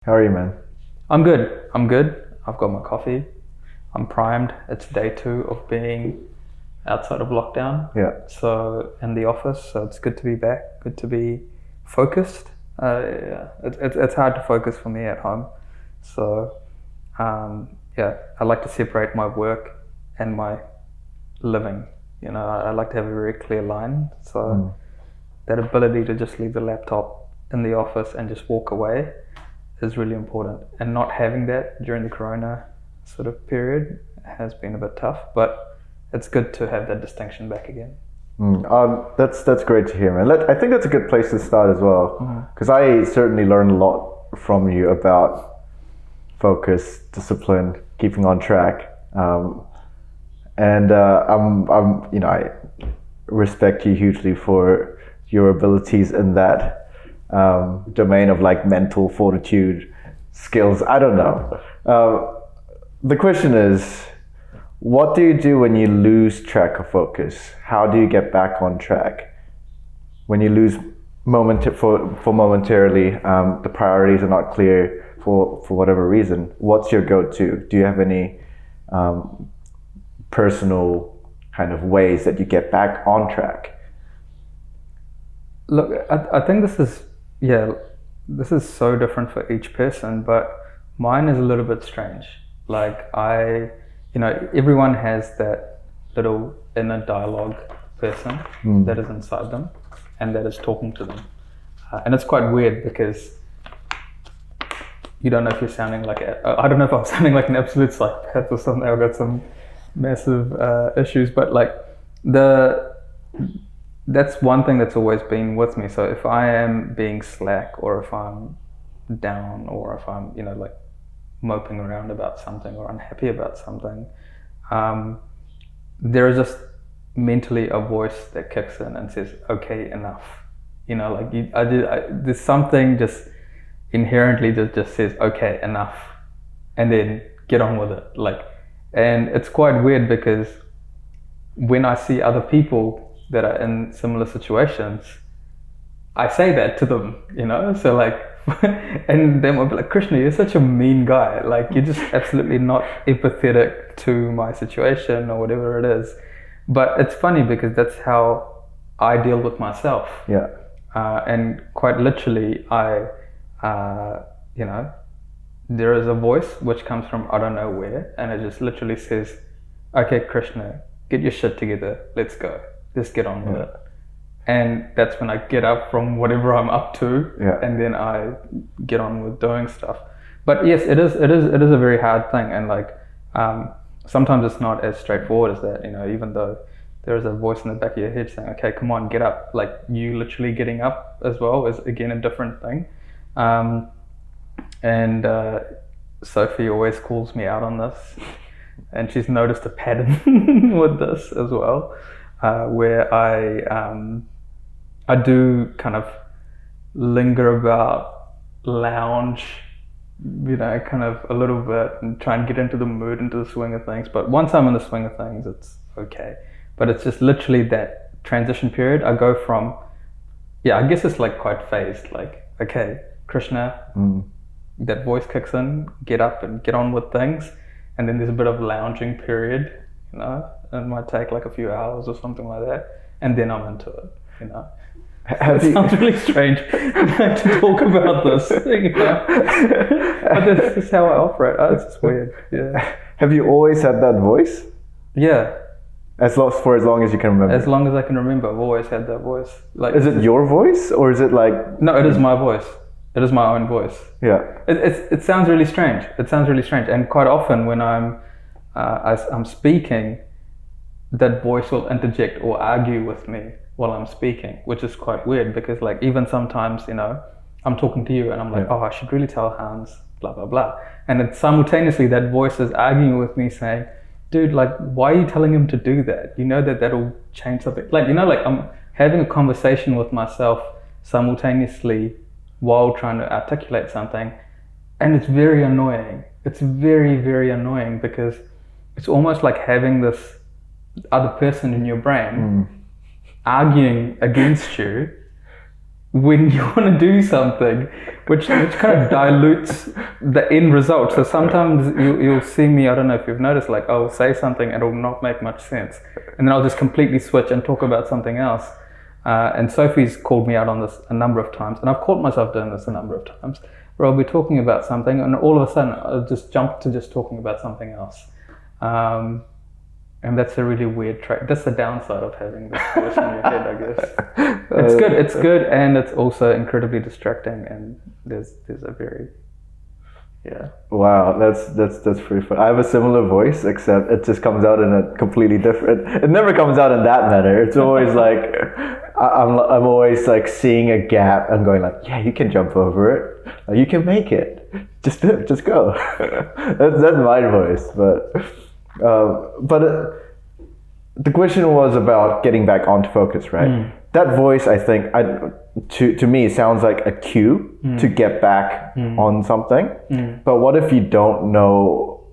How are you, man? I'm good. I'm good. I've got my coffee. I'm primed. It's day 2 of being outside of lockdown. Yeah. So in the office. So it's good to be back. Good to be focused. Yeah, it's hard to focus for me at home. So yeah, I like to separate my work and my living. I like to have a very clear line. So that ability to just leave the laptop in the office and just walk away is really important. And not having that during the corona sort of period has been a bit tough, but it's good to have that distinction back again. That's great to hear, man. I think that's a good place to start as well, because I certainly learned a lot from you about focus, discipline, keeping on track, and I respect you hugely for your abilities in that domain of like mental fortitude, skills. I don't know. The question is, what do you do when you lose track of focus? How do you get back on track? When you lose momentarily, the priorities are not clear for whatever reason. What's your go-to? Do you have any personal kind of ways that you get back on track? Look, I think this is so different for each person, but mine is a little bit strange. Like everyone has that little inner dialogue person that is inside them and that is talking to them. And it's quite weird because you don't know if you're sounding like, I don't know if I'm sounding like an absolute psychopath or something. I've got some massive issues, but like that's one thing that's always been with me. So if I am being slack, or if I'm down, or if I'm like moping around about something or unhappy about something, there is just mentally a voice that kicks in and says, okay, enough. There's something just inherently just says, okay, enough, and then get on with it. And it's quite weird because when I see other people that are in similar situations, I say that to them, so like, and then I'll be like, Krishna, you're such a mean guy. Like, you're just absolutely not empathetic to my situation or whatever it is. But it's funny because that's how I deal with myself. Yeah. And quite literally, there is a voice which comes from I don't know where, and it just literally says, okay, Krishna, get your shit together. Let's go. Just get on with it. And that's when I get up from whatever I'm up to, and then I get on with doing stuff. But yes, it is a very hard thing, and like sometimes it's not as straightforward as that. Even though there is a voice in the back of your head saying, "Okay, come on, get up." Like, you literally getting up as well is again a different thing. And Sophie always calls me out on this, and she's noticed a pattern with this as well. Where I do kind of linger about, lounge, kind of a little bit, and try and get into the mood, into the swing of things. But once I'm in the swing of things, it's okay. But it's just literally that transition period. I go from, I guess it's like quite phased. Like, okay, Krishna, that voice kicks in, get up and get on with things. And then there's a bit of lounging period, it might take like a few hours or something like that, and then I'm into it. It sounds really strange to talk about this, but this is how I operate. It's just weird. Yeah. Have you always had that voice? Yeah. For as long as you can remember. As long as I can remember, I've always had that voice. Like, is it your voice, or is it like? No, it is my voice. It is my own voice. Yeah. It sounds really strange. And quite often when I'm speaking, that voice will interject or argue with me while I'm speaking, which is quite weird because, like, even sometimes, I'm talking to you and I'm like, oh, I should really tell Hans, blah, blah, blah. And then simultaneously that voice is arguing with me saying, dude, like, why are you telling him to do that? You know that'll change something. Like, like I'm having a conversation with myself simultaneously while trying to articulate something. And it's very annoying. It's very, very annoying because it's almost like having this other person in your brain arguing against you when you want to do something, which kind of dilutes the end result. So sometimes you'll see me, I don't know if you've noticed, like I'll say something and it'll not make much sense. And then I'll just completely switch and talk about something else. And Sophie's called me out on this a number of times. And I've caught myself doing this a number of times, where I'll be talking about something and all of a sudden I'll just jump to just talking about something else. And that's a really weird trait. That's the downside of having this voice in your head, I guess. It's good, and it's also incredibly distracting. And there's a very, Wow, that's pretty fun. I have a similar voice, except it just comes out in a completely different. It never comes out in that manner. It's always like I'm always like seeing a gap and going like, yeah, you can jump over it. You can make it. Just do it. Just go. that's my voice, but. The question was about getting back onto focus, right? That voice, I think, to me, sounds like a cue to get back on something. But what if you don't know?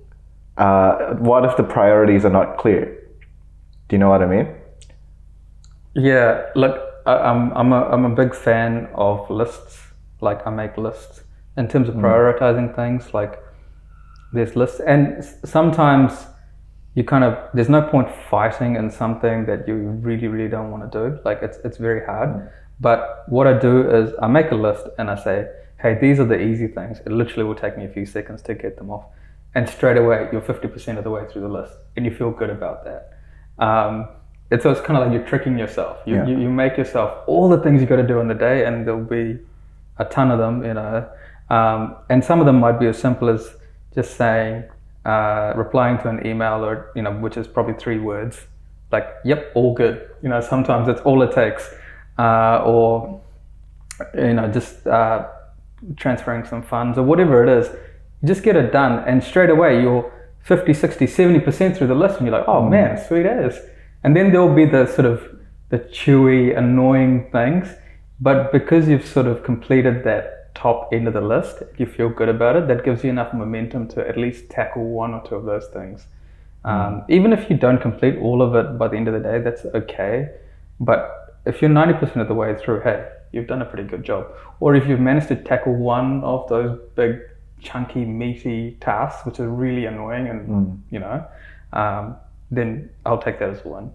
What if the priorities are not clear? Do you know what I mean? Yeah, look, I'm a big fan of lists. Like I make lists in terms of prioritizing things. Like there's lists, and sometimes. There's no point fighting in something that you really, really don't want to do. Like it's very hard. But what I do is I make a list and I say, hey, these are the easy things. It literally will take me a few seconds to get them off. And straight away, you're 50% of the way through the list and you feel good about that. It's kind of like you're tricking yourself. You make yourself all the things you got to do in the day, and there'll be a ton of them, and some of them might be as simple as just saying, replying to an email, or which is probably 3 words, like yep, all good. Sometimes that's all it takes, or just transferring some funds or whatever it is. You just get it done, and straight away you're 50, 60, 70% through the list, and you're like, oh man, sweet as. And then there'll be the sort of the chewy, annoying things, but because you've sort of completed that top end of the list, you feel good about it. That gives you enough momentum to at least tackle 1 or 2 of those things. Even if you don't complete all of it by the end of the day, that's okay. But if you're 90% of the way through, hey, you've done a pretty good job. Or if you've managed to tackle 1 of those big, chunky, meaty tasks, which are really annoying, and then I'll take that as 1.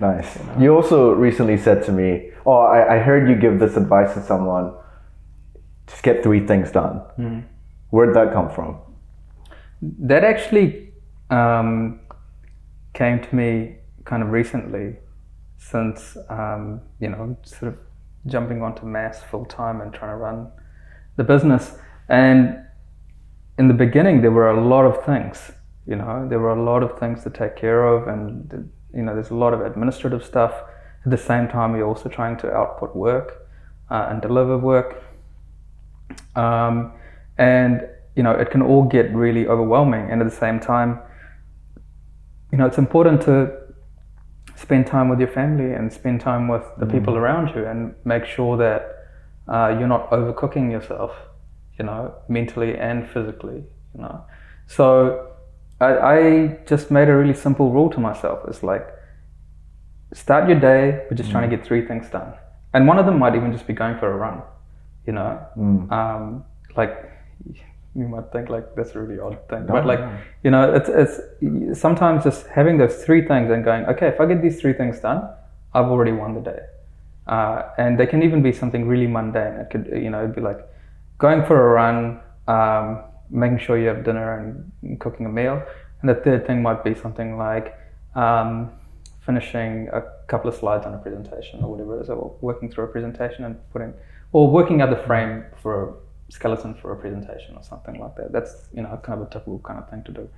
Nice. You also recently said to me, I heard you give this advice to someone. Just get 3 things done. Where'd that come from? That actually came to me kind of recently, since sort of jumping onto mass full time and trying to run the business. And in the beginning, there were a lot of things. There were a lot of things to take care of, and there's a lot of administrative stuff. At the same time, you're also trying to output work and deliver work. And it can all get really overwhelming, and at the same time, it's important to spend time with your family and spend time with the people around you, and make sure that you're not overcooking yourself, mentally and physically. So I just made a really simple rule to myself. It's like, start your day with just trying to get 3 things done, and one of them might even just be going for a run. Like you might think like that's a really odd thing, but it's sometimes just having those 3 things and going, okay, if I get these 3 things done, I've already won the day. And they can even be something really mundane. It could, it'd be like going for a run, making sure you have dinner and cooking a meal. And the third thing might be something like finishing a couple of slides on a presentation or whatever it is, or working through a presentation and working out the frame for a skeleton for a presentation or something like that. That's kind of a typical kind of thing to do.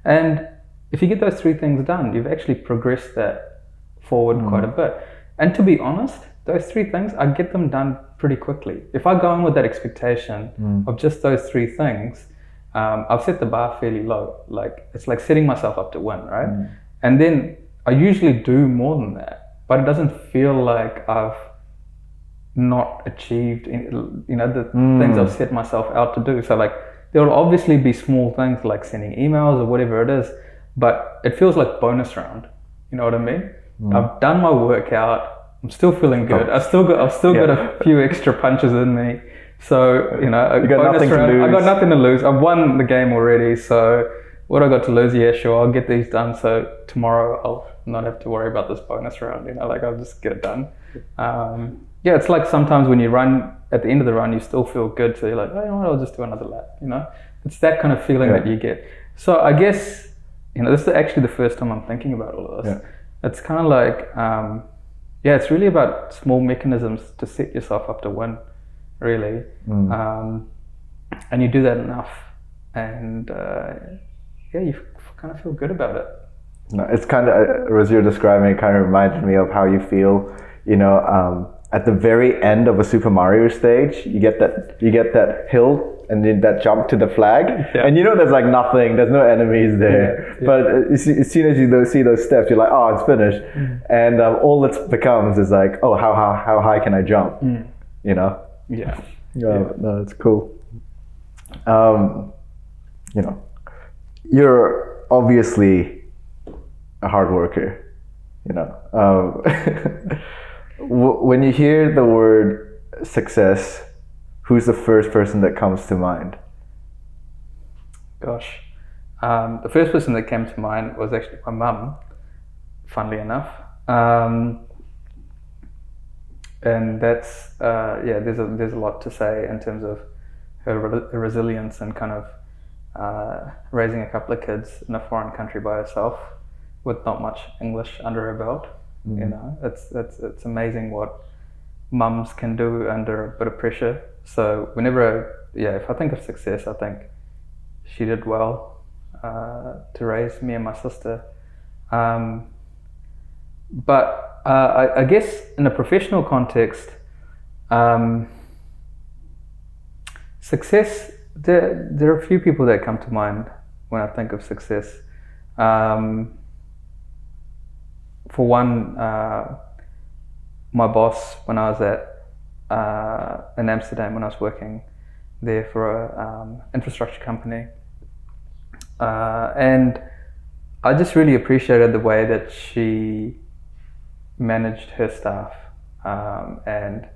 And if you get those 3 things done, you've actually progressed that forward quite a bit. And to be honest, those 3 things, I get them done pretty quickly. If I go in with that expectation of just those 3 things, I've set the bar fairly low. Like it's like setting myself up to win, right? And then I usually do more than that, but it doesn't feel like I've not achieved the things I've set myself out to do. So like there will obviously be small things like sending emails or whatever it is, but it feels like bonus round. You know what I mean? I've done my workout, I'm still feeling good. I've still got a few extra punches in me. So, you know, you got nothing to lose. I got nothing to lose. I've won the game already. So what I got to lose, yeah, sure, I'll get these done. So tomorrow I'll not have to worry about this bonus round, you know, like I'll just get it done. Yeah, it's like sometimes when you run, at the end of the run, you still feel good. So you're like, oh, you know what, I'll just do another lap, you know. It's that kind of feeling that you get. So I guess, you know, this is actually the first time I'm thinking about all of this. Yeah. It's kind of like, yeah, it's really about small mechanisms to set yourself up to win, really. And you do that enough, and yeah, you kind of feel good about it. No, it's kind of, as you're describing, it kind of reminded me of how you feel, you know, at the very end of a Super Mario stage, you get that hill and then that jump to the flag, and you know there's like nothing, there's no enemies there. But as soon as you see those steps, you're like, oh, it's finished, and all it becomes is like, oh, how high can I jump? You know? No, it's cool. You know, you're obviously a hard worker. You know, when you hear the word success, who's the first person that comes to mind? Gosh, the first person that came to mind was actually my mum, funnily enough. And that's, yeah, there's a lot to say in terms of her resilience and kind of raising a couple of kids in a foreign country by herself with not much English under her belt. You know, it's amazing what mums can do under a bit of pressure. So whenever, if I think of success, I think she did well to raise me and my sister. But I guess in a professional context, success, there are a few people that come to mind when I think of success. For one, my boss when I was in Amsterdam, when I was working there for a infrastructure company, and I just really appreciated the way that she managed her staff, and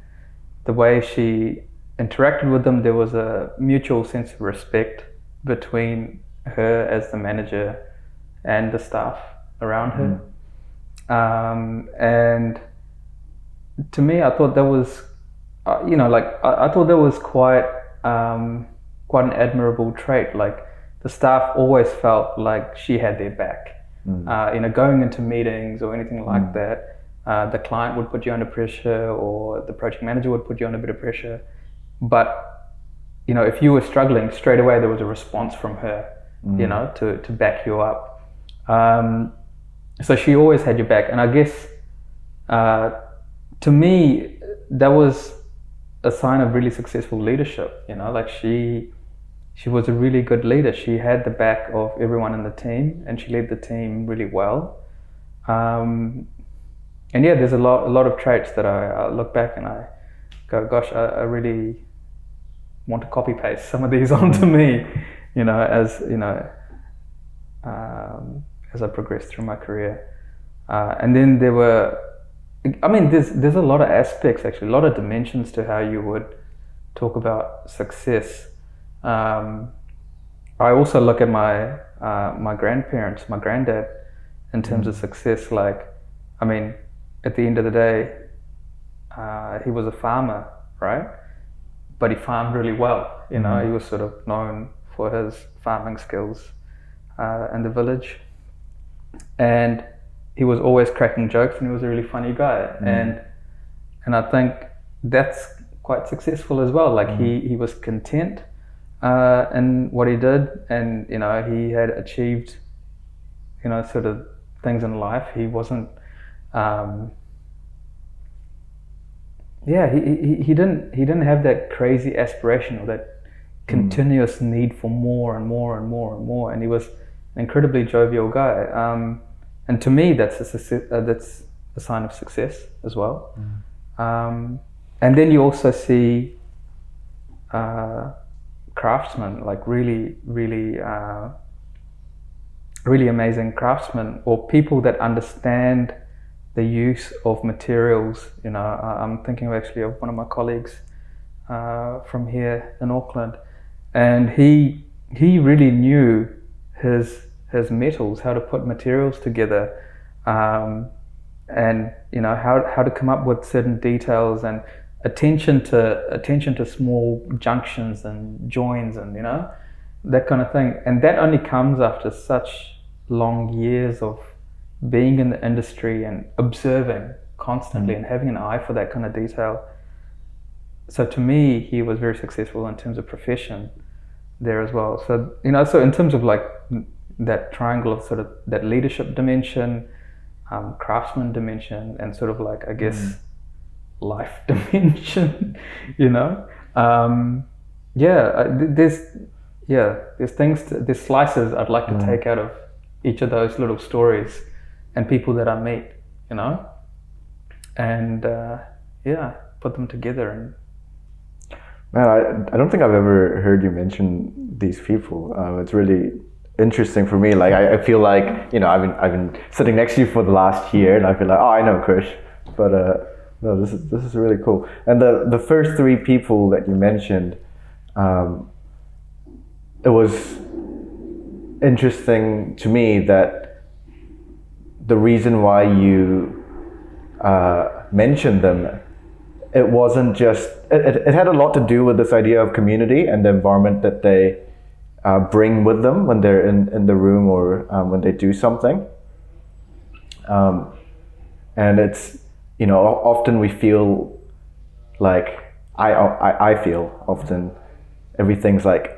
the way she interacted with them. There was a mutual sense of respect between her as the manager and the staff around her. And to me, I thought that was, you know, like I thought that was quite an admirable trait. Like the staff always felt like she had their back. You know, going into meetings or anything like that, the client would put you under pressure, or the project manager would put you under a bit of pressure. But you know, if you were struggling, straight away there was a response from her, you know, to back you up. So she always had your back, and I guess to me that was a sign of really successful leadership. You know, like she was a really good leader. She had the back of everyone in the team, and she led the team really well. And yeah, there's a lot of traits that I look back and I go, gosh, I really want to copy paste some of these onto me. You know, as you know. As I progressed through my career, and then there were, I mean, there's a lot of aspects, actually, a lot of dimensions to how you would talk about success. I also look at my my grandparents, my granddad, in terms of success. Like, I mean, at the end of the day, he was a farmer, right? But he farmed really well. You know, he was sort of known for his farming skills in the village. And he was always cracking jokes, and he was a really funny guy. And I think that's quite successful as well. Like he was content in what he did, and you know, he had achieved, you know, sort of things in life. He wasn't he didn't have that crazy aspiration or that continuous need for more and more and more and more. And he was an incredibly jovial guy, and to me that's that's a sign of success as well. And then you also see craftsmen, like really amazing craftsmen, or people that understand the use of materials. I'm thinking actually of one of my colleagues from here in Auckland, and he really knew his metals, how to put materials together, and how to come up with certain details and attention to small junctions and joins and that kind of thing. And that only comes after such long years of being in the industry and observing constantly and having an eye for that kind of detail. So to me, he was very successful in terms of profession there as well. So so in terms of like that triangle of sort of that leadership dimension, craftsman dimension, and sort of like, I guess, life dimension, there's slices I'd like to take out of each of those little stories and people that I meet, and put them together. And man, I don't think I've ever heard you mention these people. It's really interesting for me. Like I feel like I've been sitting next to you for the last year, and I feel like, oh, I know Krish, but no, this is really cool. And the first three people that you mentioned, it was interesting to me that the reason why you mentioned them, it wasn't just, it had a lot to do with this idea of community and the environment that they bring with them when they're in the room or when they do something. And it's, often we feel like, I feel often everything's like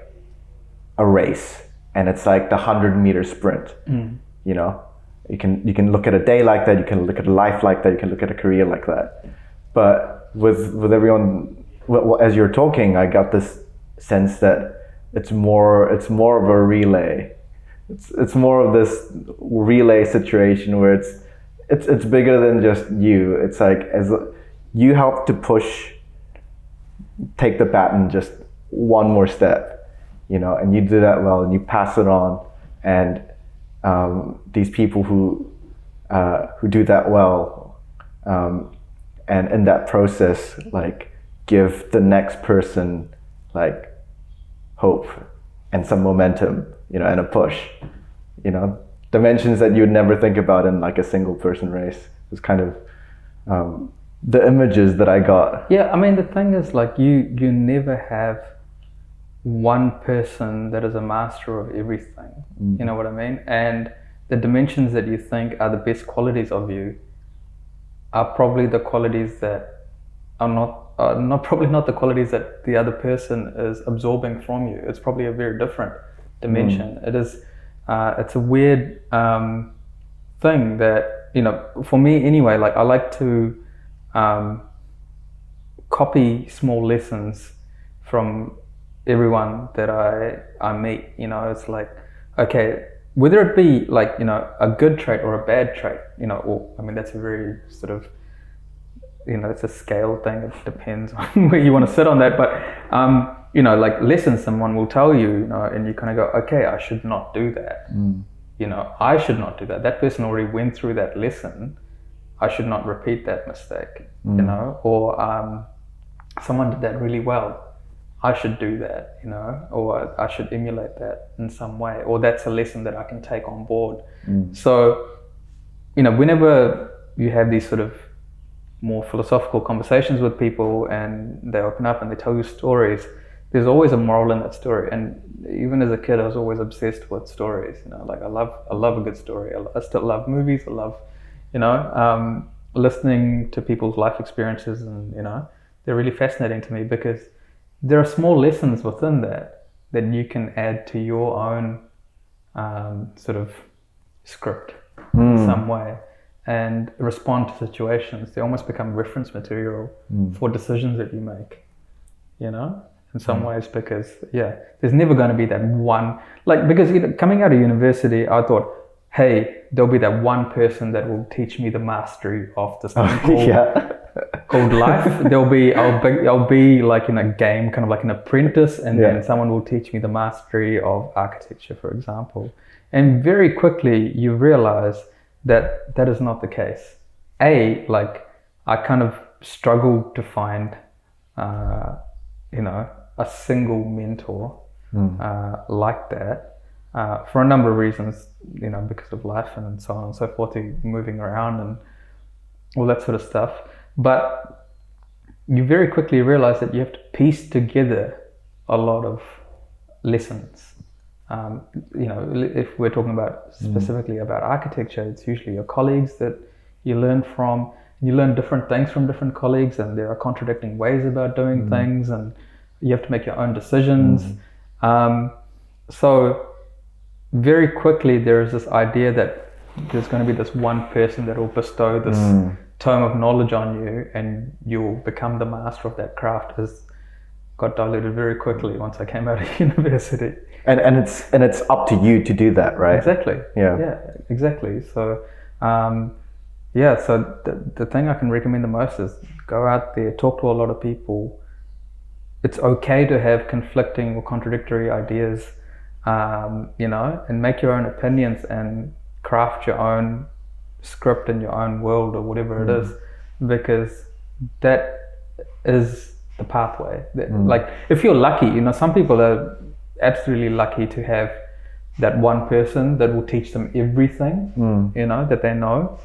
a race, and it's like the 100-meter sprint. You can look at a day like that, you can look at a life like that, you can look at a career like that. But with everyone, as you're talking, I got this sense that it's more of a relay. It's more of this relay situation where it's bigger than just you. It's like, as you help to take the baton just one more step, and you do that well, and you pass it on, and these people who do that well, and in that process, like, give the next person like hope and some momentum, and a push, dimensions that you would never think about in like a single person race. It's kind of the images that I got. Yeah, I mean, the thing is, like, you never have one person that is a master of everything. You know what I mean? And the dimensions that you think are the best qualities of you are probably the qualities that are not the qualities that the other person is absorbing from you. It's probably a very different dimension. It is. It's a weird thing that, for me anyway. Like, I like to copy small lessons from everyone that I meet. It's like, okay, whether it be like, a good trait or a bad trait, or, I mean, that's a very sort of, it's a scale thing. It depends on where you want to sit on that. But, like, lessons someone will tell you, and you kind of go, okay, I should not do that. I should not do that. That person already went through that lesson. I should not repeat that mistake, or someone did that really well. I should do that, or I should emulate that in some way, or that's a lesson that I can take on board. So, whenever you have these sort of more philosophical conversations with people and they open up and they tell you stories, there's always a moral in that story. And even as a kid, I was always obsessed with stories. Like, I love a good story. I still love movies. I love, listening to people's life experiences, and they're really fascinating to me because there are small lessons within that you can add to your own sort of script in some way and respond to situations. They almost become reference material for decisions that you make, in some ways, because there's never going to be that one, like, because coming out of university, I thought, hey, there'll be that one person that will teach me the mastery of this thing called life. I'll be like in a game, kind of like an apprentice, and then someone will teach me the mastery of architecture, for example. And very quickly you realize that is not the case. like I kind of struggled to find, a single mentor like that for a number of reasons, because of life and so on and so forth, moving around and all that sort of stuff. But you very quickly realize that you have to piece together a lot of lessons. If we're talking about specifically about architecture, it's usually your colleagues that you learn from. You learn different things from different colleagues, and there are contradicting ways about doing things, and you have to make your own decisions. So very quickly there is this idea that there's going to be this one person that will bestow this tome of knowledge on you, and you'll become the master of that craft. Got diluted very quickly once I came out of university. And it's up to you to do that, right? Exactly. Yeah, exactly. So so the thing I can recommend the most is go out there, talk to a lot of people. It's okay to have conflicting or contradictory ideas, and make your own opinions and craft your own script in your own world or whatever it is, because that is the pathway. Like if you're lucky, some people are absolutely lucky to have that one person that will teach them everything, that they know,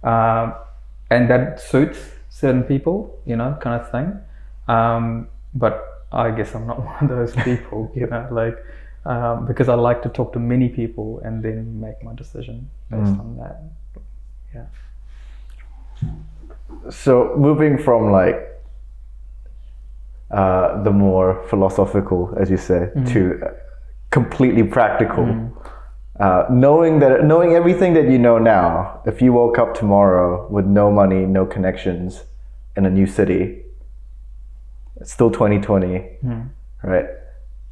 and that suits certain people, kind of thing. But I guess I'm not one of those people, because I like to talk to many people and then make my decision based on that. Yeah. So moving from the more philosophical, as you say, to completely practical. Knowing everything that you know now, if you woke up tomorrow with no money, no connections, in a new city, it's still 2020, right?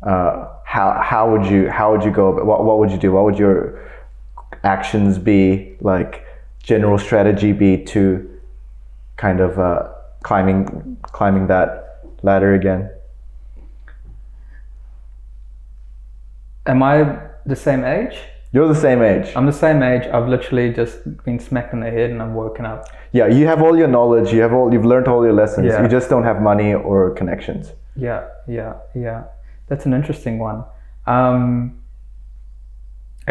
How would you go about, what would you do? What would your actions be, like general strategy be to kind of climbing that ladder again? Am I the same age? You're the same age. I'm the same age. I've literally just been smacked in the head and I've woken up. Yeah, you have all your knowledge, you've learned all your lessons. Yeah. You just don't have money or connections. Yeah. That's an interesting one. And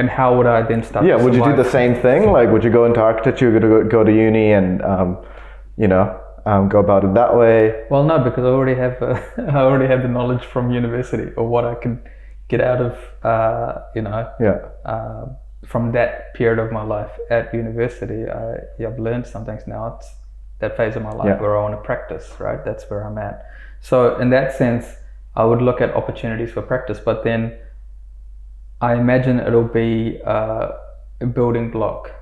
how would I then start? Yeah, would you do the same thing? Like, would you go into architecture, go to uni and, go about it that way? Well, no, because I already have the knowledge from university, or what I can get out of, from that period of my life at university. I've learned some things now. It's that phase of my life where I want to practice, right? That's where I'm at. So in that sense, I would look at opportunities for practice, but then I imagine it'll be a building block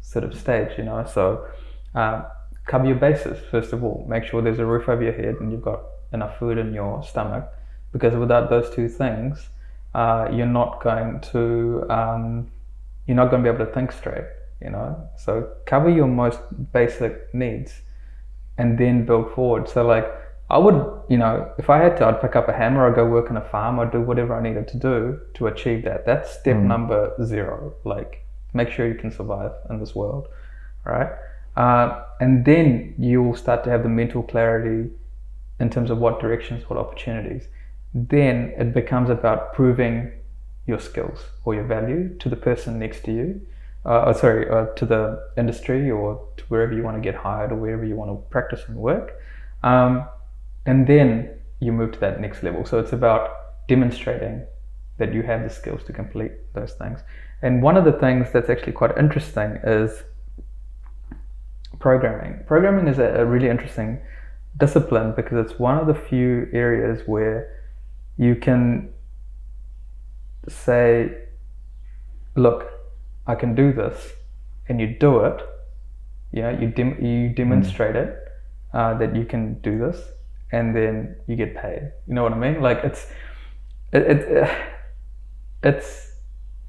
sort of stage, So cover your bases, first of all. Make sure there's a roof over your head and you've got enough food in your stomach, because without those two things, you're not going to be able to think straight, So cover your most basic needs and then build forward. So I would, if I had to, I'd pick up a hammer, I'd go work on a farm, I'd do whatever I needed to do to achieve that. That's step number 0. Make sure you can survive in this world, right? And then you'll start to have the mental clarity in terms of what directions, what opportunities. Then it becomes about proving your skills or your value to the person next to you, to the industry, or to wherever you want to get hired or wherever you want to practice and work. And then you move to that next level. So it's about demonstrating that you have the skills to complete those things. And one of the things that's actually quite interesting is programming. Programming is a really interesting discipline, because it's one of the few areas where you can say, look, I can do this, and you do it. You demonstrate it, that you can do this, and then you get paid. You know what I mean? It's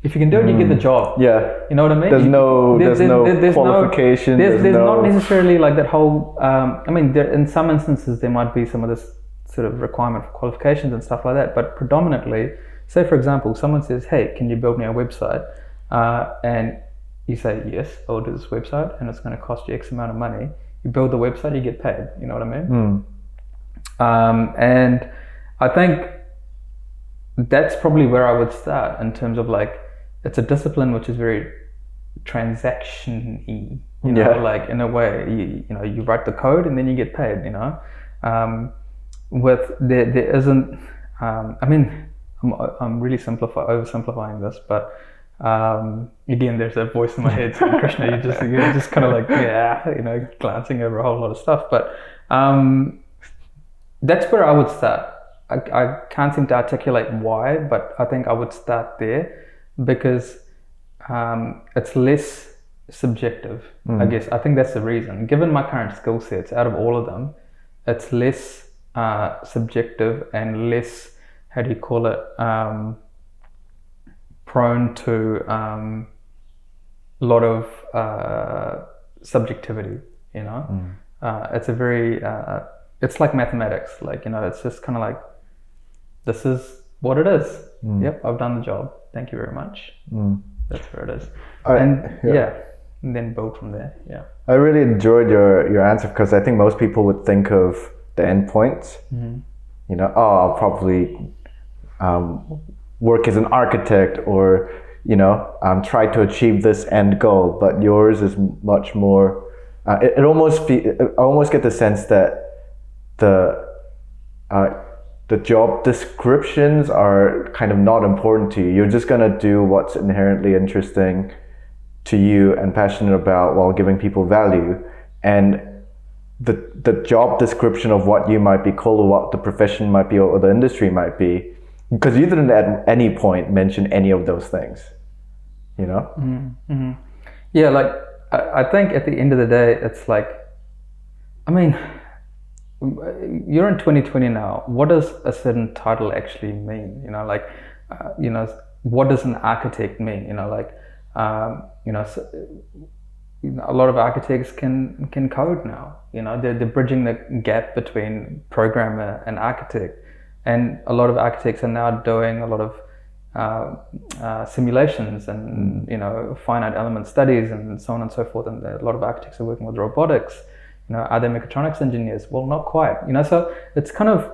if you can do it, you get the job. Yeah. You know what I mean? There's no qualification. There's not necessarily that whole. In some instances there might be some of this sort of requirement for qualifications and stuff like that, but predominantly, say for example, someone says, "Hey, can you build me a website?" And you say, yes, I'll do this website and it's going to cost you X amount of money. You build the website, you get paid. You know what I mean? And I think that's probably where I would start in terms of like, it's a discipline which is very transaction-y, you know, like in a way, you know, you write the code and then you get paid, you know. There isn't, I mean, I'm really oversimplifying this, but again, there's that voice in my head saying, Krishna, you're just kind of like, you know, glancing over a whole lot of stuff. But that's where I would start. I can't seem to articulate why, but I think I would start there because it's less subjective, I guess. I think that's the reason. Given my current skill sets, out of all of them, it's less subjective and less, how do you call it, prone to a lot of subjectivity, you know. It's a very, it's like mathematics, like, you know, it's just kind of like, this is what it is. Yep, I've done the job. Thank you very much. That's where it is. And then build from there. Yeah. I really enjoyed your answer because I think most people would think of the endpoints. You know, I'll probably work as an architect or, you know, try to achieve this end goal. But yours is much more. I almost get the sense that the job descriptions are kind of not important to you. You're just gonna do what's inherently interesting to you and passionate about while giving people value. And the job description of what you might be called or what the profession might be or the industry might be, because you didn't at any point mention any of those things, you know? Yeah, like I think at the end of the day, it's like, I mean, you're in 2020 now. What does a certain title actually mean? You know, like, you know, what does an architect mean? You know, like, you know, a lot of architects can code now. You know, they're bridging the gap between programmer and architect, and a lot of architects are now doing a lot of simulations and you know, finite element studies and so on and so forth. And a lot of architects are working with robotics. You know, are they mechatronics engineers? Well, not quite. You know, so it's kind of,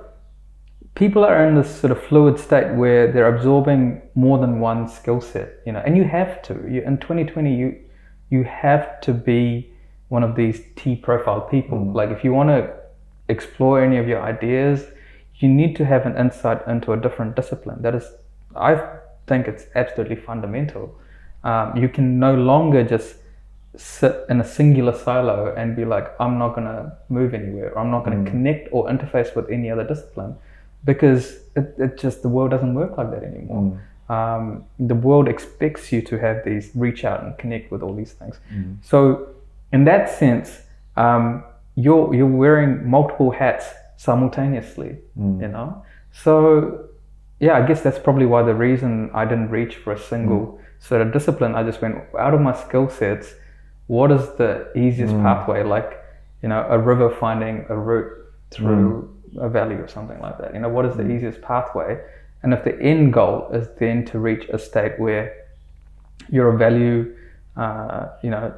people are in this sort of fluid state where they're absorbing more than one skill set. You know, and you have to. In 2020, you have to be one of these T-profile people. Like, if you want to explore any of your ideas, you need to have an insight into a different discipline. That is, I think it's absolutely fundamental. You can no longer just sit in a singular silo and be like, I'm not going to move anywhere, or I'm not going to connect or interface with any other discipline, because it just, the world doesn't work like that anymore. The world expects you to have these reach out and connect with all these things. So in that sense, you're wearing multiple hats simultaneously, you know? So yeah, I guess that's probably why the reason I didn't reach for a single sort of discipline. I just went, out of my skill sets, what is the easiest pathway? Like, you know, a river finding a route through a valley or something like that. You know, what is the easiest pathway? And if the end goal is then to reach a state where you're of value, you know,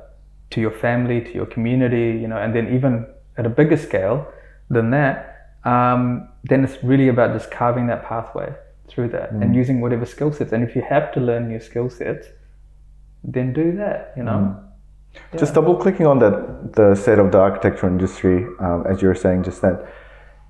to your family, to your community, you know, and then even at a bigger scale than that, then it's really about just carving that pathway through that and using whatever skill sets. And if you have to learn new skill sets, then do that, you know. Yeah. Just double clicking on that, the state of the architectural industry, as you were saying just then,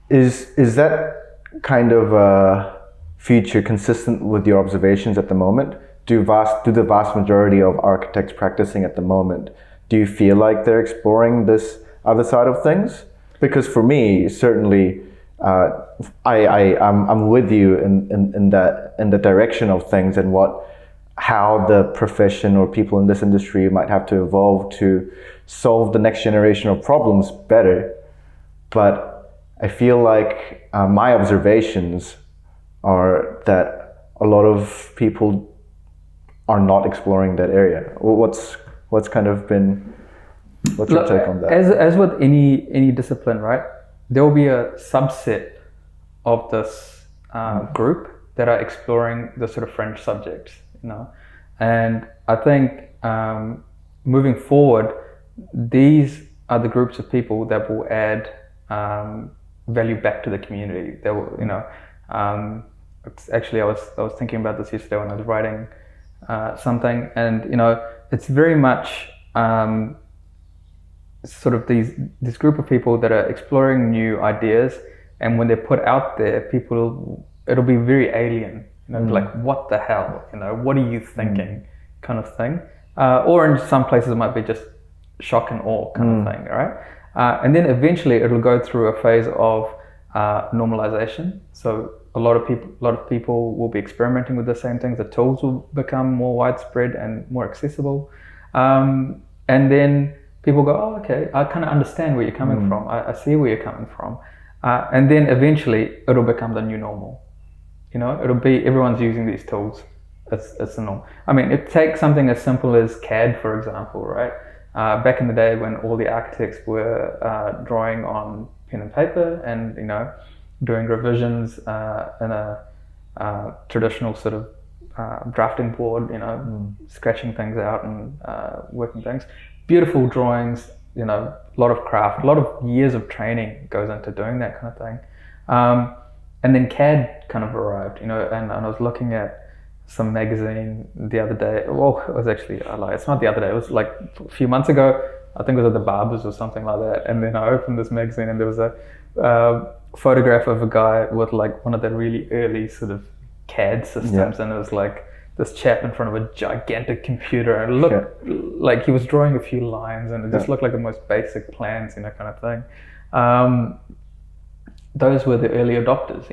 is that kind of feature consistent with your observations at the moment? Do the vast majority of architects practicing at the moment, do you feel like they're exploring this other side of things? Because for me, certainly, I'm with you in the direction of things and how the profession or people in this industry might have to evolve to solve the next generation of problems better. But I feel like my observations are that a lot of people are not exploring that area. What's kind of been, what's your take on that? As with any discipline, right? There will be a subset of this group that are exploring the sort of fringe subjects, you know. And I think moving forward, these are the groups of people that will add value back to the community. They will, it's actually, I was thinking about this yesterday when I was writing something, and it's very much sort of this group of people that are exploring new ideas, and when they're put out there, it'll be very alien, like, what the hell, what are you thinking, kind of thing, or in some places it might be just shock and awe kind of thing, right? And then eventually it'll go through a phase of normalization. So a lot of people will be experimenting with the same things. The tools will become more widespread and more accessible, and then people go, oh, okay, I kind of understand where you're coming from. I see where you're coming from. And then eventually it'll become the new normal. It'll be everyone's using these tools. It's the norm. I mean, it takes something as simple as CAD, for example, right? Back in the day when all the architects were drawing on pen and paper and, doing revisions in a traditional sort of drafting board, scratching things out and working things. Beautiful drawings, a lot of craft, a lot of years of training goes into doing that kind of thing. And then CAD kind of arrived, and I was looking at some magazine the other day. Well, it was actually, I lie, it's not the other day, it was like a few months ago. I think it was at the Barbers or something like that. And then I opened this magazine and there was a photograph of a guy with like one of the really early sort of CAD systems, and it was like this chap in front of a gigantic computer, and it looked like he was drawing a few lines, and it just looked like the most basic plans, kind of thing. Those were the early adopters,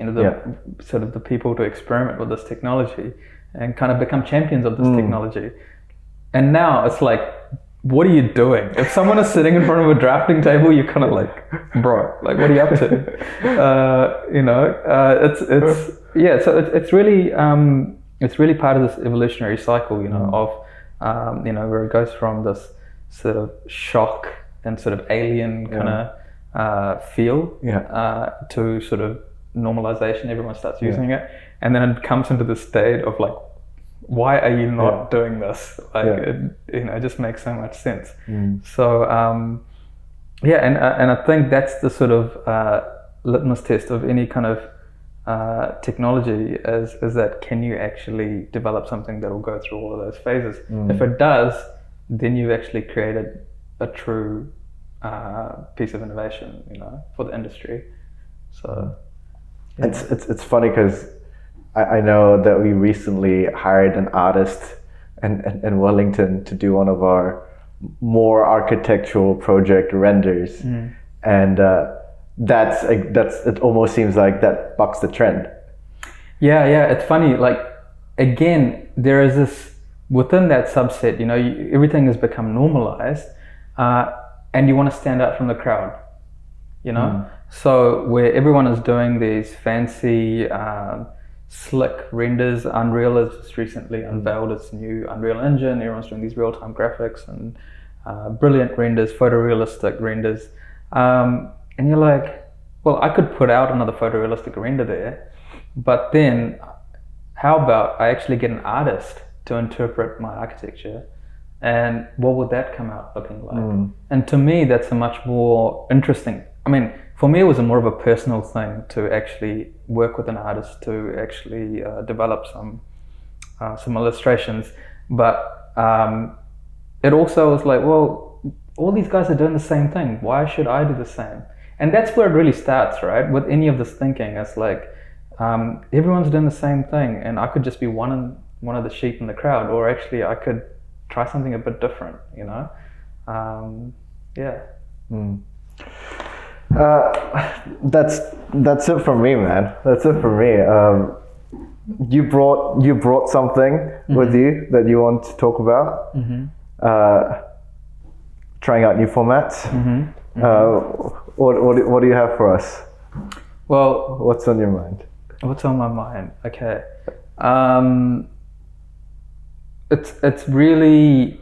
sort of the people to experiment with this technology and kind of become champions of this technology. And now it's like, what are you doing? If someone is sitting in front of a drafting table, you're kind of like, bro, like, what are you up to? It's really part of this evolutionary cycle, of where it goes from this sort of shock and sort of alien kind of feel to sort of normalization. Everyone starts using it, and then it comes into the state of like, why are you not doing this? Like, it just makes so much sense. So and I think that's the sort of litmus test of any kind of technology is that, can you actually develop something that will go through all of those phases? If it does, then you've actually created a true piece of innovation, for the industry. So it's funny because I know that we recently hired an artist in Wellington to do one of our more architectural project renders, and that's it. Almost seems like that bucks the trend. Yeah, it's funny. Like, again, there is this within that subset. Everything has become normalized, and you want to stand out from the crowd. So where everyone is doing these fancy, slick renders. Unreal has just recently unveiled its new Unreal Engine. Everyone's doing these real-time graphics and brilliant renders, photorealistic renders. And you're like, well, I could put out another photorealistic render there, but then how about I actually get an artist to interpret my architecture, and what would that come out looking like? And to me, that's a much more interesting, for me, it was more of a personal thing to actually work with an artist to actually develop some illustrations. But it also was like, well, all these guys are doing the same thing. Why should I do the same? And that's where it really starts, right? With any of this thinking, it's like everyone's doing the same thing, and I could just be one of the sheep in the crowd, or actually I could try something a bit different, That's it for me, man. That's it for me. You brought something with you that you want to talk about. Trying out new formats. What do you have for us? Well, what's on your mind? What's on my mind? Okay. It's really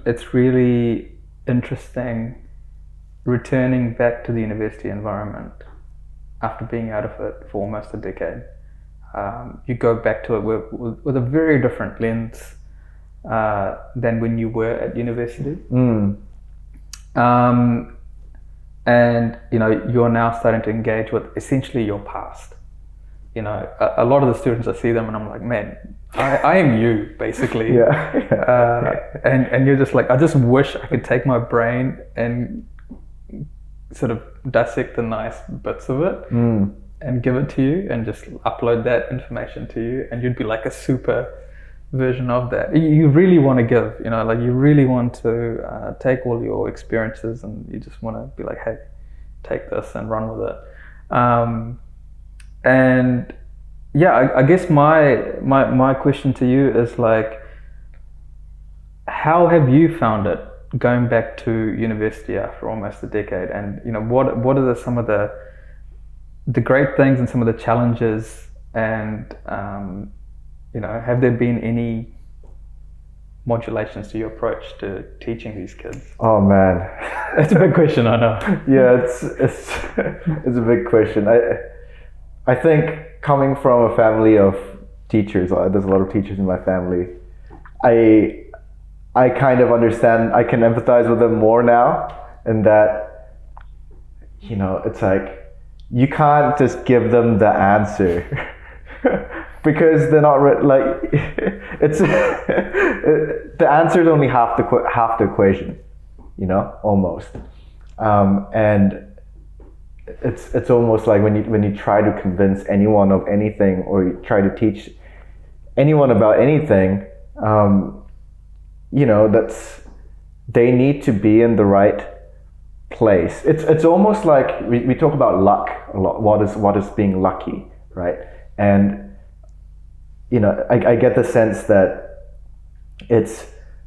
interesting returning back to the university environment after being out of it for almost a decade. You go back to it with a very different lens, than when you were at university. Mm. And you're now starting to engage with essentially your past. A lot of the students, I see them and I'm like, man, I am you, basically. And you're just like, I just wish I could take my brain and sort of dissect the nice bits of it and give it to you and just upload that information to you, and you'd be like a super version of that. You really want to give, like you really want to take all your experiences, and you just want to be like, hey, take this and run with it. And yeah, I guess my question to you is like, how have you found it going back to university after almost a decade? And what are some of the great things and some of the challenges, and have there been any modulations to your approach to teaching these kids? Oh man, that's a big question, I know. Yeah, it's a big question. I think coming from a family of teachers, there's a lot of teachers in my family, I kind of understand, I can empathize with them more now, in that, it's like, you can't just give them the answer because they're not it's the answer is only half the equation, almost, and it's almost like when you try to convince anyone of anything, or you try to teach anyone about anything, that's, they need to be in the right place. It's almost like we talk about luck a lot. What is being lucky, right? And I get the sense that it's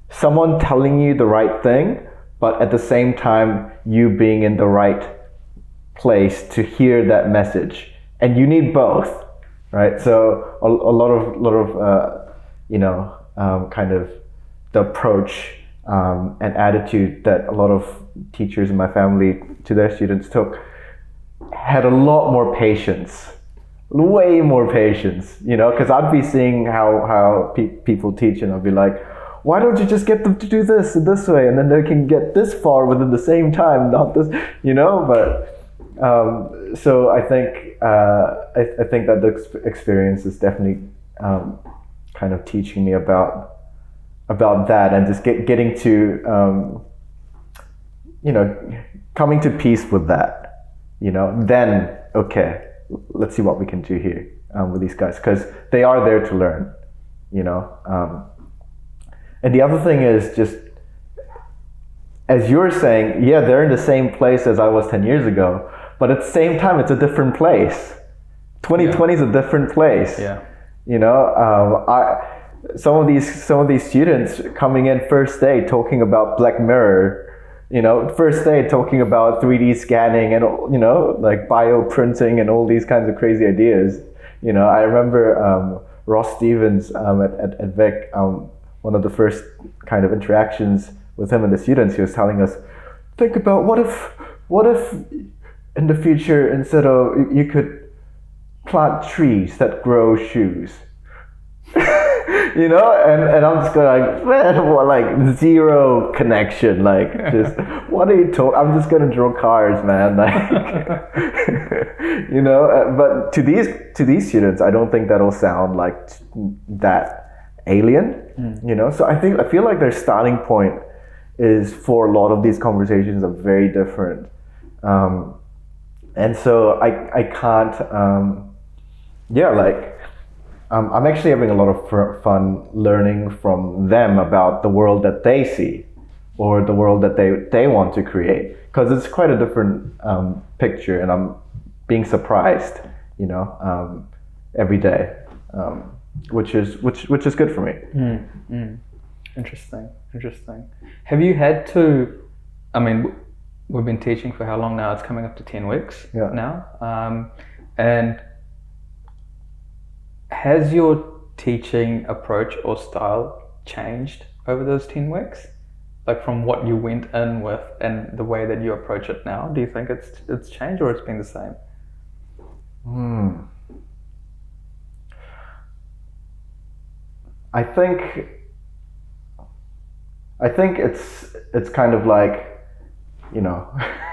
someone telling you the right thing, but at the same time you being in the right place to hear that message, and you need both, right? So a lot of kind of the approach and attitude that a lot of teachers in my family to their students took had a lot more patience, way more patience, because I'd be seeing how people teach, and I'd be like, why don't you just get them to do this and this way, and then they can get this far within the same time, not this, but so I think I think that the experience is definitely kind of teaching me about that, and just getting to coming to peace with that, then okay, let's see what we can do here with these guys, because they are there to learn, and the other thing is, just as you're saying, yeah, they're in the same place as I was 10 years ago, but at the same time it's a different place. 2020 is a different place. Some of these students coming in first day talking about Black Mirror, first day talking about 3D scanning and like bioprinting and all these kinds of crazy ideas. I remember Ross Stevens at Vic, one of the first kind of interactions with him and the students, he was telling us, think about what if in the future, instead of, you could plant trees that grow shoes. And I'm just going like, man, what, like zero connection, like just what are you talking? I'm just gonna draw cars, man, like but to these students, I don't think that'll sound like that alien, so I feel like their starting point is, for a lot of these conversations, are very different, and so I can't I'm actually having a lot of fun learning from them about the world that they see, or the world that they want to create, because it's quite a different picture, and I'm being surprised, every day, which is good for me. Interesting. Have you had to? I mean, we've been teaching for how long now? It's coming up to 10 weeks now, and has your teaching approach or style changed over those 10 weeks? Like from what you went in with and the way that you approach it now, do you think it's changed, or it's been the same? I think I think it's kind of like, you know,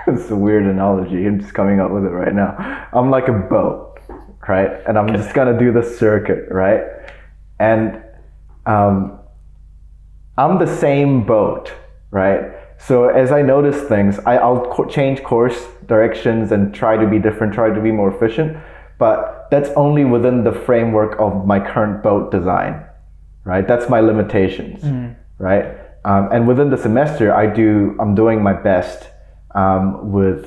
it's a weird analogy. I'm just coming up with it right now. I'm like a boat, right? And I'm just gonna do the circuit, right? And I'm the same boat, right? So as I notice things, I'll change course directions and try to be different, try to be more efficient. But that's only within the framework of my current boat design, right? That's my limitations, right? And within the semester, I'm doing my best with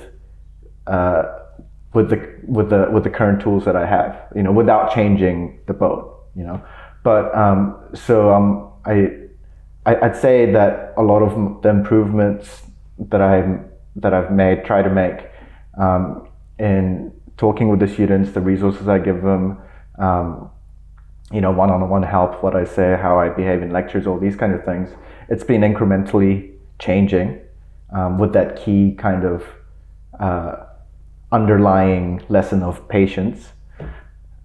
the current tools that I have, you know, without changing the boat, you know. But I'd say that a lot of the improvements that I've tried to make in talking with the students, the resources I give them, you know, one-on-one help, what I say, how I behave in lectures, all these kind of things. It's been incrementally changing with that key kind of underlying lesson of patience.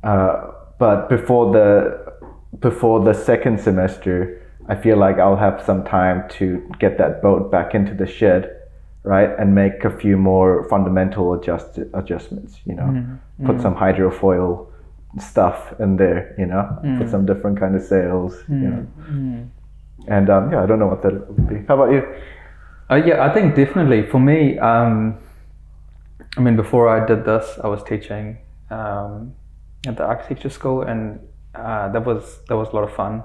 But before the second semester, I feel like I'll have some time to get that boat back into the shed, right, and make a few more fundamental adjustments, you know, put some hydrofoil stuff in there, you know, put some different kind of sails, you know. And I don't know what that would be. How about you? Yeah, I think definitely for me, I mean, before I did this, I was teaching at the architecture school, and that was a lot of fun.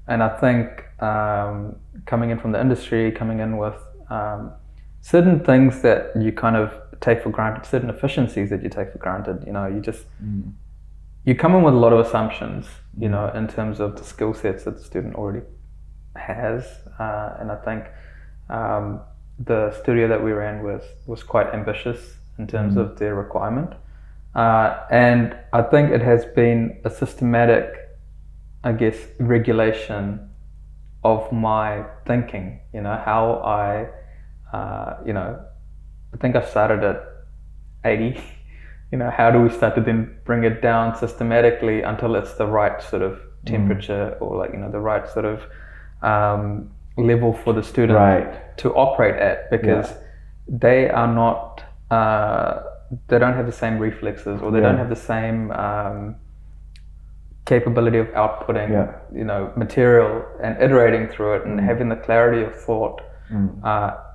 And I think coming in from the industry, coming in with certain things that you kind of take for granted, certain efficiencies that you take for granted, you know, you come in with a lot of assumptions, you know, in terms of the skill sets that the student already has. And I think the studio that we ran was quite ambitious in terms of their requirement. And I think it has been a systematic, I guess, regulation of my thinking, you know, how I, you know, I think I started at 80, you know, how do we start to then bring it down systematically until it's the right sort of temperature or like, you know, the right sort of level for the student to operate at, because they are not, they don't have the same reflexes, or they don't have the same capability of outputting, you know, material and iterating through it and having the clarity of thought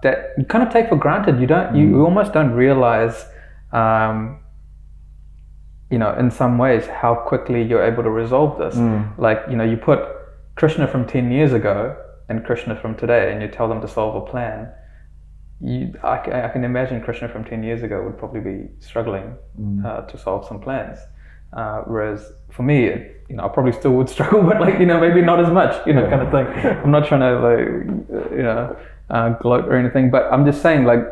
that you kind of take for granted. You don't, you almost don't realize, you know, in some ways how quickly you're able to resolve this. Like, you know, you put Krishna from 10 years ago and Krishna from today, and you tell them to solve a plan. I can imagine Krishna from 10 years ago would probably be struggling to solve some plans. Whereas for me, you know, I probably still would struggle, but like, you know, maybe not as much, you know, kind of thing. I'm not trying to like, you know, gloat or anything, but I'm just saying, like,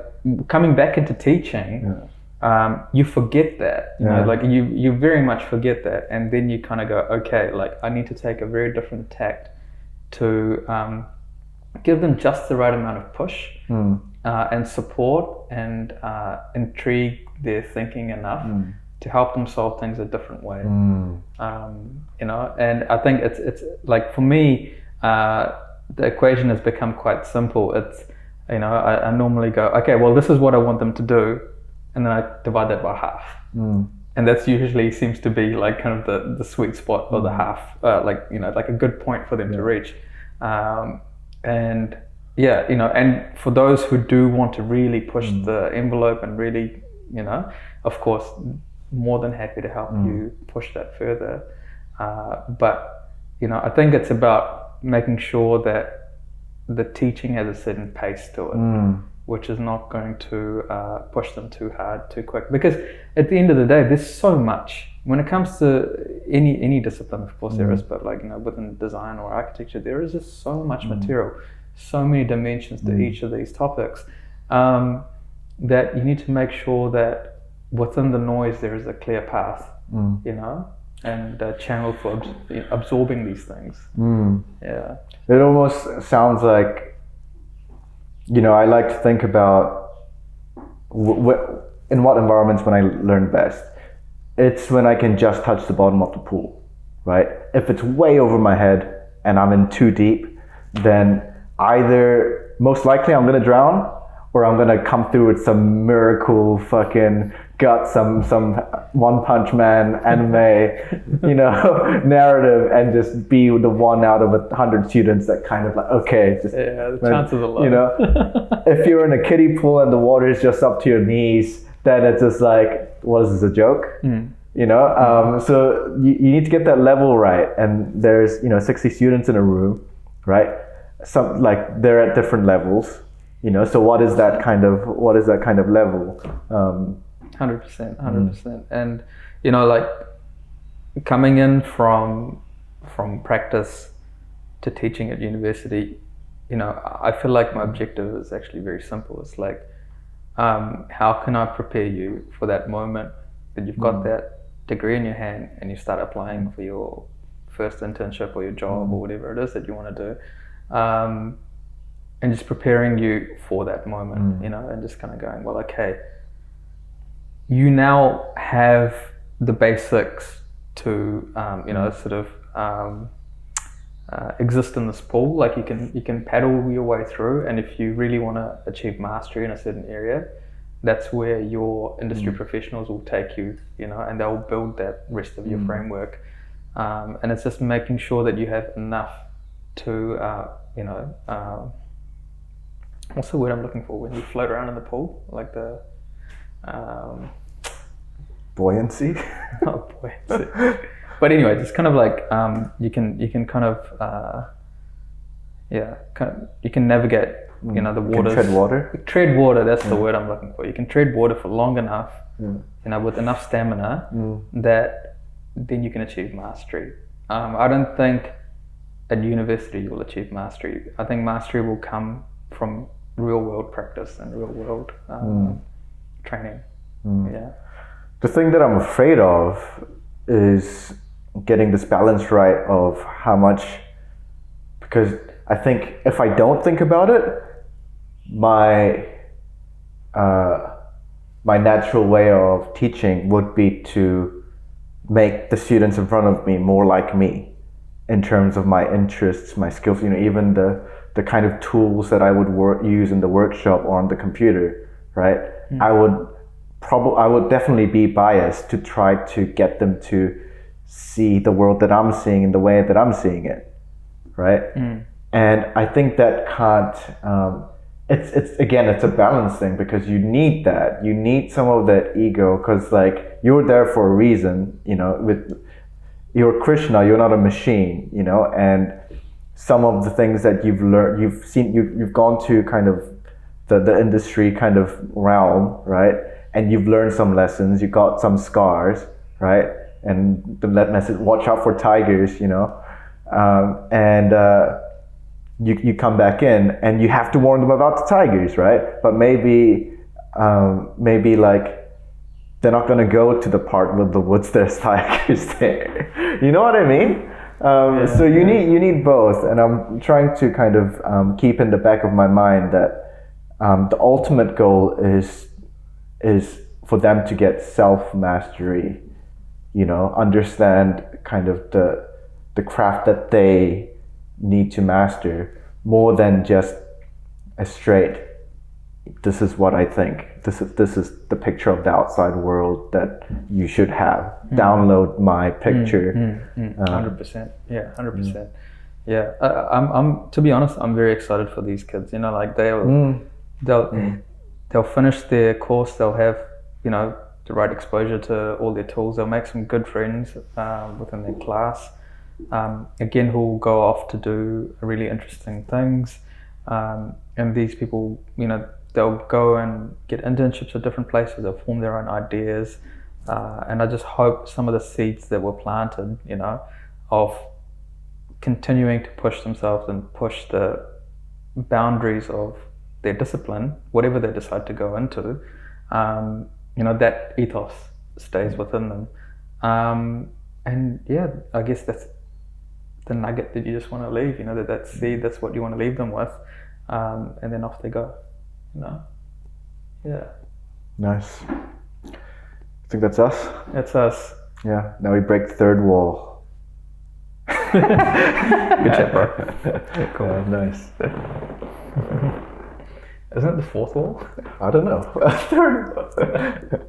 coming back into teaching, you forget that, you know, like you very much forget that, and then you kind of go, okay, like I need to take a very different tact to give them just the right amount of push and support and intrigue their thinking enough to help them solve things a different way. You know, and I think it's like, for me, the equation has become quite simple. It's, you know, I normally go, okay, well, this is what I want them to do, and then I divide that by half. And that's usually seems to be like kind of the sweet spot or the half, like, you know, like a good point for them to reach. And yeah, you know, and for those who do want to really push the envelope and really, you know, of course, more than happy to help you push that further. But, you know, I think it's about making sure that the teaching has a certain pace to it, which is not going to push them too hard, too quick. Because at the end of the day, there's so much. When it comes to any discipline, of course there is, but like, you know, within design or architecture, there is just so much material, so many dimensions to each of these topics, that you need to make sure that within the noise there is a clear path, you know, and a channel for absorbing these things. Yeah. It almost sounds like, you know, I like to think about in what environments when I learn best. It's when I can just touch the bottom of the pool, right? If it's way over my head and I'm in too deep, then either most likely I'm gonna drown, or I'm gonna come through with some miracle fucking gut, some One Punch Man anime, narrative, and just be the one out of 100 students that kind of like, okay, just the chances are low. If you're in a kiddie pool and the water is just up to your knees, then it's just like, what is this, a joke? So you need to get that level right, and there's 60 students in a room, right? Some like they're at different levels, so what is that kind of level? 100%. And like coming in from practice to teaching at university, I feel like my objective is actually very simple. It's like, how can I prepare you for that moment that you've got that degree in your hand and you start applying for your first internship or your job or whatever it is that you want to do, and just preparing you for that moment, and just kind of going, well, okay, you now have the basics to exist in this pool. Like you can paddle your way through, and if you really want to achieve mastery in a certain area, that's where your industry professionals will take you, and they'll build that rest of your framework. And it's just making sure that you have enough to, what's the word I'm looking for when you float around in the pool, like the buoyancy. Oh, buoyancy. But anyway, just kind of like you can kind of you can navigate. The waters. Tread water. Tread water. That's the word I'm looking for. You can tread water for long enough, with enough stamina that then you can achieve mastery. I don't think at university you will achieve mastery. I think mastery will come from real world practice and real world training. Yeah. The thing that I'm afraid of is getting this balance right of how much, because I think if I don't think about it, my natural way of teaching would be to make the students in front of me more like me in terms of my interests, my skills, even the kind of tools that I would use in the workshop or on the computer, right? I would definitely be biased to try to get them to see the world that I'm seeing in the way that I'm seeing it, right? And I think that can't, it's a balance thing, because you need that. You need some of that ego, because like you're there for a reason, you're Krishna, you're not a machine, and some of the things that you've learned, you've gone to kind of the industry kind of realm, right? And you've learned some lessons, you got some scars, right? And the message, watch out for tigers, you come back in and you have to warn them about the tigers, right? But maybe like they're not going to go to the part with the woods there's tigers there. You know what I mean? So you need both, and I'm trying to kind of keep in the back of my mind that the ultimate goal is for them to get self-mastery, understand kind of the craft that they need to master, more than just a straight, this is what I think, this is the picture of the outside world that you should have. Download my picture. 100%. Yeah, 100%. Yeah, I'm to be honest, I'm very excited for these kids. Like they'll finish their course, they'll have the right exposure to all their tools, they'll make some good friends within their class. Again, who'll go off to do really interesting things, and these people, they'll go and get internships at different places, they'll form their own ideas, and I just hope some of the seeds that were planted, of continuing to push themselves and push the boundaries of their discipline, whatever they decide to go into, that ethos stays within them. And yeah, I guess that's the nugget that you just want to leave, that seed, that's what you want to leave them with, and then off they go, Yeah. Nice. I think that's us. That's us. Yeah, now we break the third wall. Good chat, bro. Cool. Nice. Isn't it the fourth wall? I don't know.